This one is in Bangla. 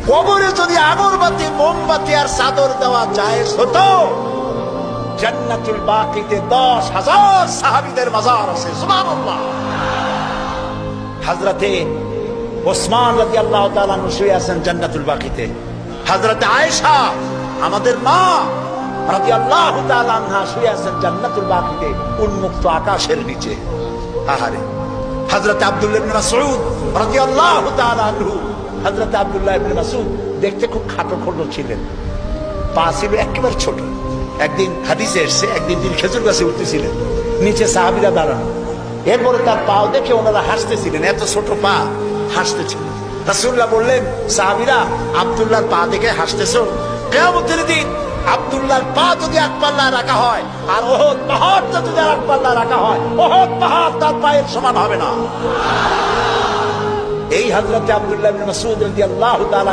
কবরে যদি আগরবাতি, মোমবাতি আর চাদর দেওয়া জায়েজ হতো, জান্নাতুল বাকিতে 10,000 সাহাবীদের মাজার আছে। সুবহানাল্লাহ। হযরতে ওসমান রাদিয়াল্লাহু তাআলা আনহু শুয়ে আছেন জান্নাতুল বাকিতে। হযরতে আয়েশা আমাদের মা রাদিয়াল্লাহু তাআলা আনহা শুয়ে আছেন জান্নাতুল বাকিতে, উন্মুক্ত আকাশের নিচে। আহারে। হযরতে আব্দুল্লাহ ইবনে মাসউদ রাদিয়াল্লাহু তাআলা আনহু, হযরতে আব্দুল্লাহ ইবনে মাসউদ দেখতে খুব খাটো খোটো ছিলেন, পা ছিল একেবারে ছোট। একদিন হাদিসে এসেছে, একদিন তিনি খেজুর গাছে উঠতেছিলেন, নিচে সাহাবীরা দাঁড়ানো, এরপরে তার পাও দেখে ওনারা হাসতেছিলেন, এত ছোট পা, হাসতেছিলেন। রাসূলুল্লাহ বললেন, সাহাবীরা আব্দুল্লাহর পা দেখে হাসতেছো? কিয়ামতের দিন আব্দুল্লাহর পা যদি এক পাল্লা রাখা হয় আর উহুদ পাহাড়টা যদি এক পাল্লা রাখা হয়, উহুদ পাহাড় তার পায়ের সমান হবে না। এই হযরত আব্দুল্লাহ ইবনে মাসউদ রাদিয়াল্লাহু তাআলা